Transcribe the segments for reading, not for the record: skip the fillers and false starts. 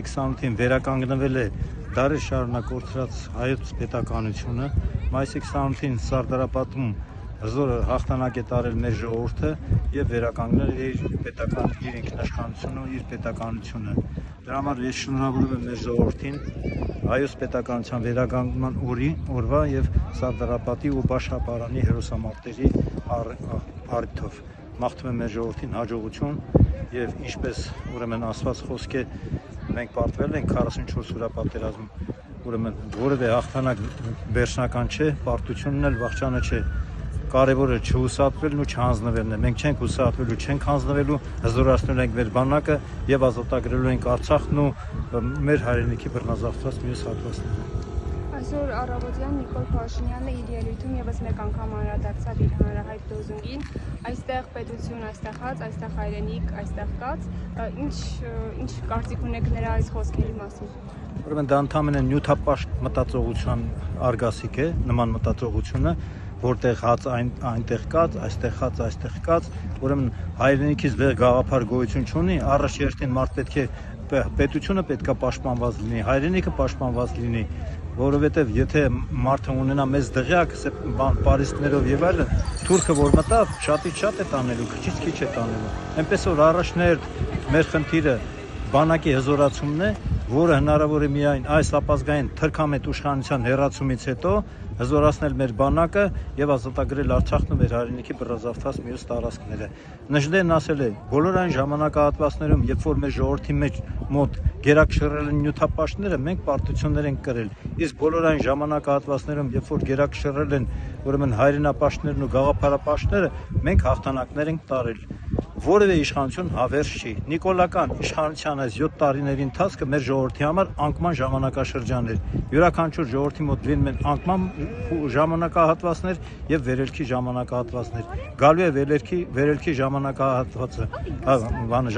Մարտի 28-ին վերականգնվել է դարեր շարունակ օրհնած հայոց պետականությունը, մայիսի 28-ին Սարդարապատում հզոր հաղթանակ է տարել մեր ժողովուրդը եւ վերականգնել իր պետական իր ինքնիշխանությունը ու իր պետականությունը։ Դրա համար ես շնորհավորում եմ մեր ժողովրդին հայոց պետականության վերականգնման օրվա եւ Սարդարապատի ու Բաշապարանի հերոսամարտերի առիթով։ Մաղթում եմ մեր ժողովրդին հաջողություն եւ ինչպես ուրեմն ասված խոսք է մենք պարտվել ենք 44 հրապատերազմ, ուրեմն որևէ հաղթանակ վերջնական չէ, պարտությունն էլ վախճանը չէ, կարևորը չհուսահատվելն ու չհանձնվելն է, մենք չենք հուսահատվելու, չենք հանձնվելու, հզորացնելու ենք մեր բանակը եւ ազատագրելու ենք Արցախն ու մեր հայրենիքի բռնազավթված մյուս հատվածները։ Այսօր առավոտյան Նիկոլ Փաշինյանը իր ելույթում եւս մեկ անգամ անդրադարձավ իր հանրահայտ լոզունգին, այստեղ պետություն, այստեղ հաց, այստեղ հայրենիք, այստեղ կաց, ինչ կարծիք ունեք նրա այս խոսքերի մասին։ Ուրեմն դա ընդհանրապես նյութապաշտ մտածողության արգասիկ է, նման մտածողությունը, որտեղ հաց այնտեղ կաց, այստեղ հաց, այստեղ կաց, ուրեմն հայրենիքից վեր գաղափար գոյություն չունի, առաջ երթին մարդ պետք է պետությունը պետքա պաշտպանված լինի, հայրենիքը պաշտպանված լինի, որովհետև եթե մարդը ունենա մեծ դղյակ, պարիսպներով եւ այլն, թուրքը որ մտա, շատից շատ է տանելու, քիչից քիչ է տանելու։ Այնպես որ առաջներդ մեր խնդիրը բանակի հզորացումն է, որը հնարավոր է միայն այս ապազգային թրքամետ իշխանության հեռացումից հետո հզորացնել մեր բանակը եւ ազատագրել Արցախն ու մեր հայրենիքի բռնազավթված մյուս տարածքները։ Նժդեն ասել է, բոլոր այն ժամանակահատվածներում, երբ որ մեր ժողովրդի մոտ գերակշռել են նյութապաշտները, մենք պարտություններ ենք կրել։ Իսկ բոլոր այն ժամանակահատվածներում, երբ որ գերակշռել են ուրեմն հայրենապաշտներն ու գաղափարապաշտները, մենք հաղթանակներ ենք տարել։ Որևէ իշխանություն հավերժ չի։ Նիկոլական իշխանության այս 7 տարիների ընթացքը մեր ժողովրդի համար անկման ժամանակաշրջան էր։ Յուրաքանչյուր ժողովրդի մոտ լինում են անկման ժամանակահատվածներ եւ վերելքի ժամանակահատվածներ։ Գալու է վերելքի ժամանակահատվածը,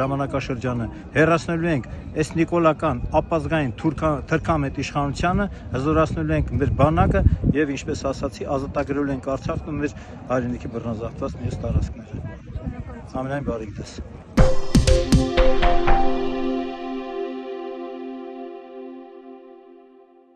ժամանակաշրջանը։ Հեռացնելու ենք այս նիկոլական ապազգային թրքամետ իշխանությանը, հզորացնելու ենք մեր բանակը եւ ինչպես ասացի, ազատագրելու ենք Արցախն ու մեր հայրենիքի բռնազավթված մյուս տարածքները։ Ամենայն բարիք դες։